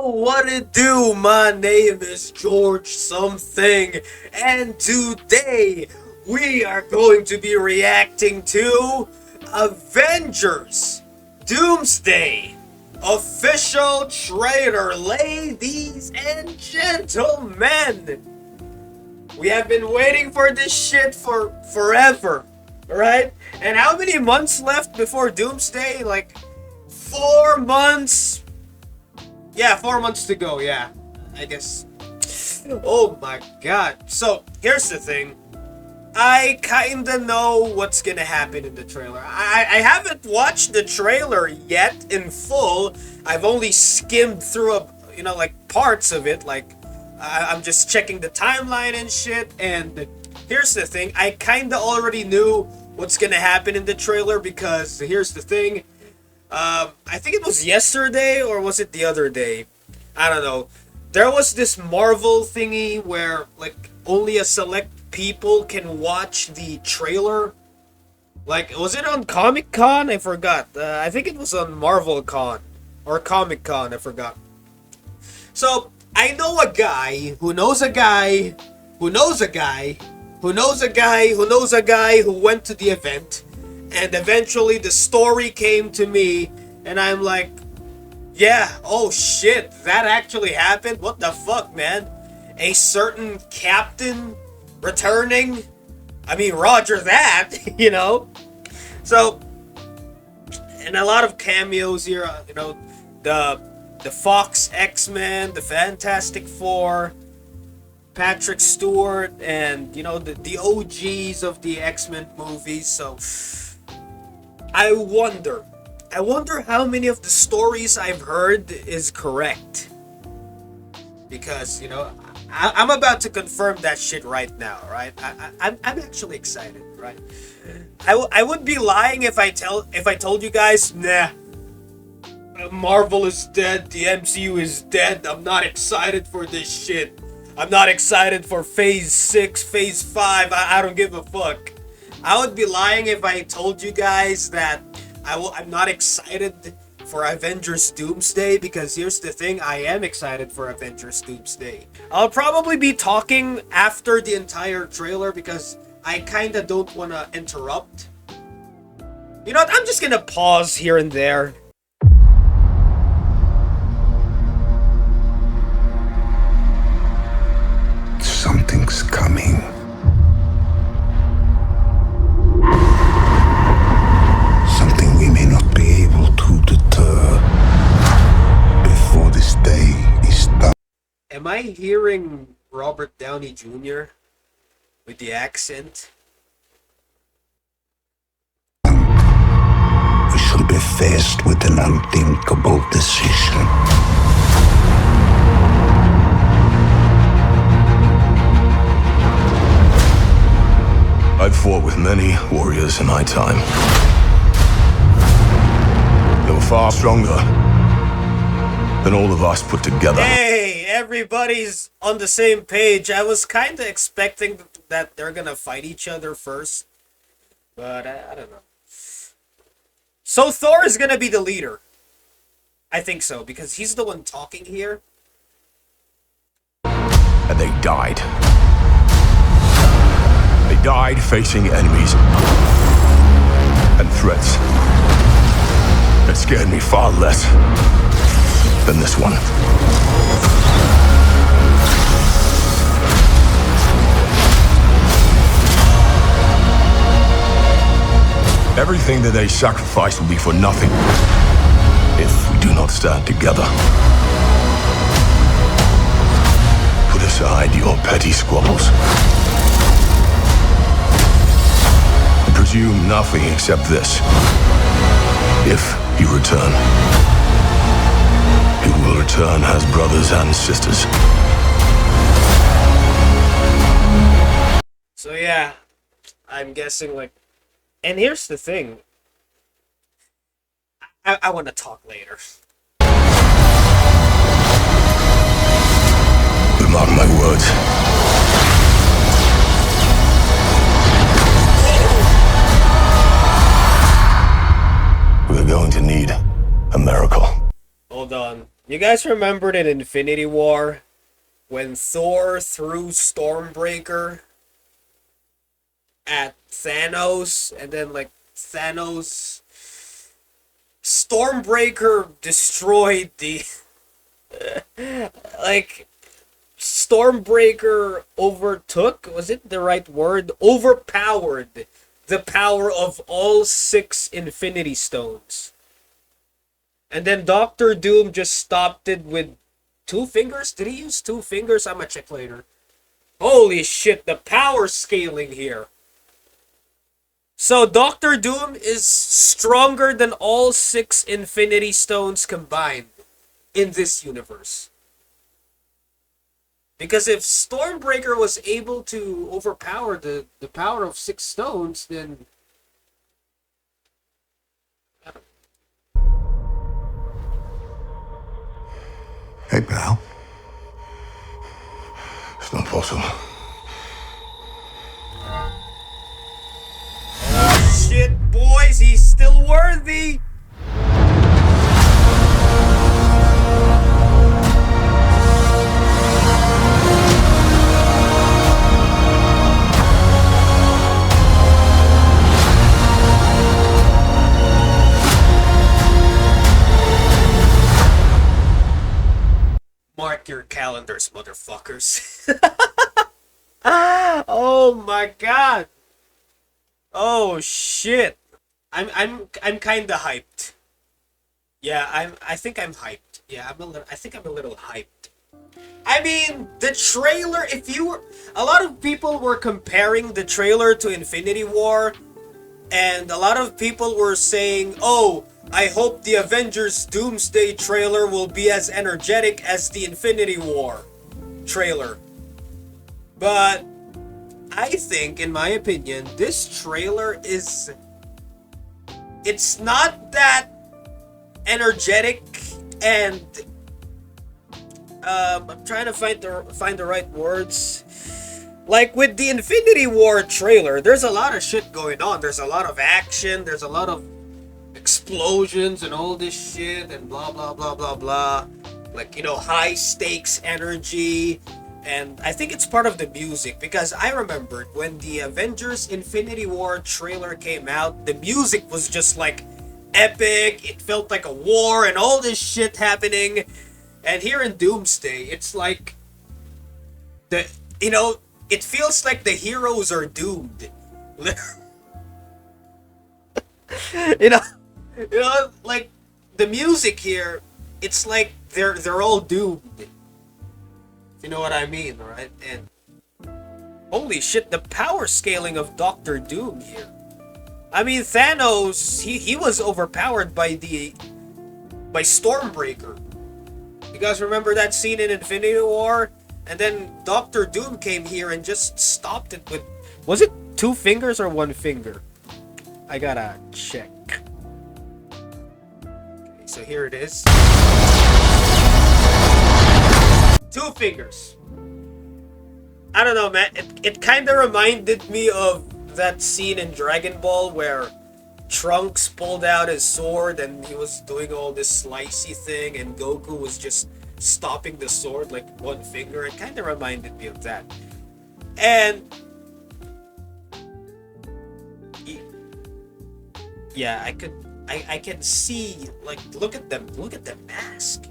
What it do? My name is George something, and today we are going to be reacting to Avengers Doomsday official trailer, ladies and gentlemen. We have been waiting for this shit for forever, right? And how many months left before Doomsday? Like 4 months. Yeah, 4 months to go, yeah. I guess. Oh my god. So, here's the thing. I kinda know what's gonna happen in the trailer. I haven't watched the trailer yet in full. I've only skimmed through, like parts of it. Like, I'm just checking the timeline and shit. And here's the thing. I kinda already knew what's gonna happen in the trailer because here's the thing. I think it was yesterday or was it the other day? I don't know. There was this Marvel thingy where like only a select people can watch the trailer. Like, was it on Comic Con? I forgot. I think it was on Marvel Con or Comic Con. I forgot. So I know a guy who knows a guy who knows a guy who knows a guy who knows a guy who went to the event. And eventually the story came to me and I'm like, yeah, oh shit, that actually happened? What the fuck, man? A certain captain returning? I mean, roger that, you know? So, and a lot of cameos here, the Fox X-Men, the Fantastic Four, Patrick Stewart, and, the OGs of the X-Men movies, so I wonder how many of the stories I've heard is correct. Because, I'm about to confirm that shit right now, right? I'm actually excited, right? I would be lying if I told you guys, nah, Marvel is dead, the MCU is dead, I'm not excited for this shit. I'm not excited for Phase 6, Phase 5, I don't give a fuck. I would be lying if I told you guys that I'm not excited for Avengers Doomsday, because here's the thing, I am excited for Avengers Doomsday. I'll probably be talking after the entire trailer because I kinda don't wanna interrupt. You know what, I'm just gonna pause here and there. Something's coming. Am I hearing Robert Downey Jr. with the accent? We shall be faced with an unthinkable decision. I've fought with many warriors in my time. They were far stronger than all of us put together. Hey, everybody's on the same page. I was kind of expecting that they're gonna fight each other first, but I don't know. So Thor is gonna be the leader. I think so, because he's the one talking here. And they died. They died facing enemies and threats that scared me far less than this one. Everything that they sacrifice will be for nothing if we do not stand together. Put aside your petty squabbles and presume nothing except this. If you return, you will return as brothers and sisters. So yeah, I'm guessing like, and here's the thing. I want to talk later. But mark my words. We're going to need a miracle. Hold on. You guys remembered in Infinity War when Thor threw Stormbreaker at Thanos, and then like Thanos Stormbreaker destroyed the like Stormbreaker overtook, was it the right word? Overpowered the power of all 6 Infinity Stones. And then Doctor Doom just stopped it with 2 fingers? Did he use 2 fingers? I'm gonna check later. Holy shit, the power scaling here. So Doctor Doom is stronger than all 6 Infinity Stones combined in this universe. Because if Stormbreaker was able to overpower the power of 6 stones, then... Hey, pal. It's not possible. Oh shit, boys, he's still worthy! Mark your calendars, motherfuckers. Oh my god. Oh shit. I'm kinda hyped. Yeah, I think I'm hyped. Yeah, I think I'm a little hyped. I mean, the trailer, a lot of people were comparing the trailer to Infinity War, and a lot of people were saying, "Oh, I hope the Avengers Doomsday trailer will be as energetic as the Infinity War trailer." But I think, in my opinion, this trailer it's not that energetic, and I'm trying to find the right words. Like with the Infinity War trailer, there's a lot of shit going on. There's a lot of action, there's a lot of explosions and all this shit and blah blah blah blah blah. Like, you know, high stakes energy. And I think it's part of the music, because I remembered when the Avengers Infinity War trailer came out, the music was just like epic. It felt like a war and all this shit happening. And here in Doomsday, it's like it feels like the heroes are doomed. you know, like the music here, it's like they're all doomed. You know what I mean, right? And holy shit, the power scaling of Doctor Doom here. I mean, Thanos, he was overpowered by Stormbreaker. You guys remember that scene in Infinity War? And then Doctor Doom came here and just stopped it with... Was it 2 fingers or 1 finger? I gotta check. Okay, so here it is. 2 fingers. I don't know, man. It kind of reminded me of that scene in Dragon Ball where Trunks pulled out his sword and he was doing all this slicey thing, and Goku was just stopping the sword like 1 finger. It kind of reminded me of that. And yeah, I can see, like, look at them. Look at the mask.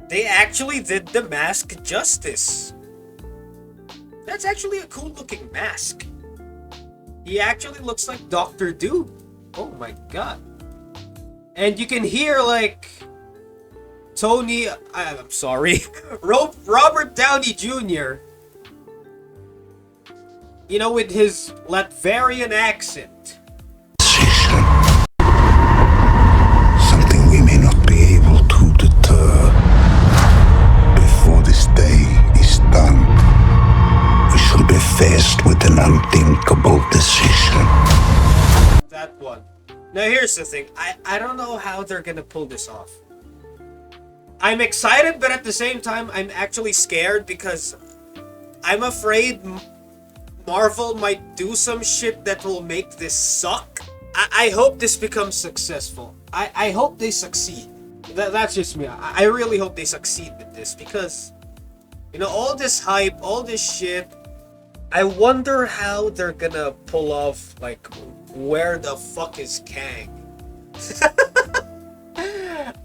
They actually did the mask justice. That's actually a cool looking mask. He actually looks like Doctor Doom. Oh my god. And you can hear, like, I'm sorry, Robert Downey Jr., you know, with his Latvian accent. Something we may not be able to deter. Before this day is done, we shall be faced with an unthinkable decision. That one. Now here's the thing. I don't know how they're gonna pull this off. I'm excited, but at the same time, I'm actually scared, because I'm afraid Marvel might do some shit that will make this suck. I hope this becomes successful. I hope they succeed. That's just me. I really hope they succeed with this because, you know, all this hype, all this shit. I wonder how they're gonna pull off, like, where the fuck is Kang?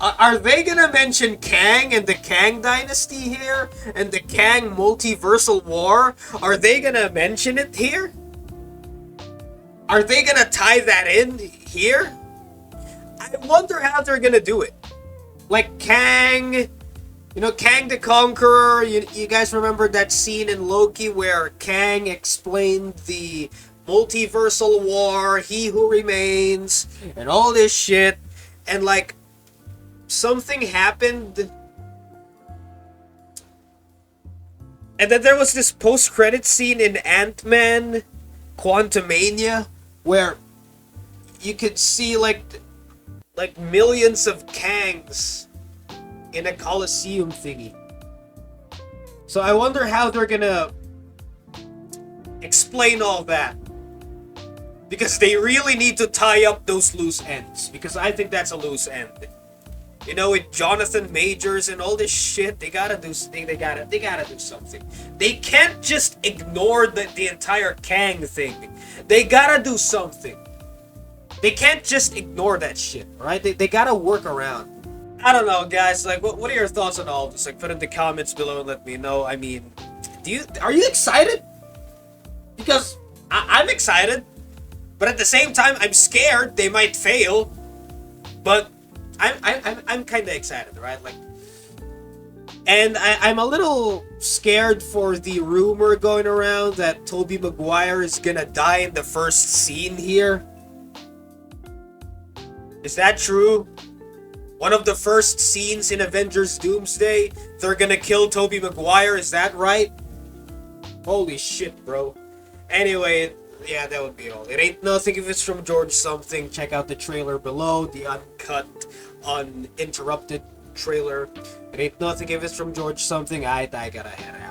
Are they gonna mention Kang and the Kang Dynasty here? And the Kang Multiversal War? Are they gonna mention it here? Are they gonna tie that in here? I wonder how they're gonna do it. Like Kang, you know, Kang the Conqueror. You guys remember that scene in Loki where Kang explained the Multiversal War, He Who Remains, and all this shit. And like, something happened. And then there was this post-credit scene in Ant-Man Quantumania where you could see like millions of Kangs in a Coliseum thingy. So I wonder how they're gonna explain all that. Because they really need to tie up those loose ends. Because I think that's a loose end. You know, with Jonathan Majors and all this shit, they gotta do something. They can't just ignore the entire Kang thing. They gotta do something. They can't just ignore that shit, right? They gotta work around. I don't know, guys. Like, what are your thoughts on all this? Like, put in the comments below and let me know. I mean, are you excited? Because I'm excited, but at the same time, I'm scared they might fail. But I'm kind of excited, right? Like, and I'm a little scared for the rumor going around that Tobey Maguire is gonna die in the first scene here. Is that true? One of the first scenes in Avengers Doomsday, they're gonna kill Tobey Maguire, is that right? Holy shit, bro. Anyway, yeah, that would be all. It ain't nothing if it's from George something. Check out the trailer below, the uncut, uninterrupted trailer. It ain't nothing if it's from George something. I gotta head out.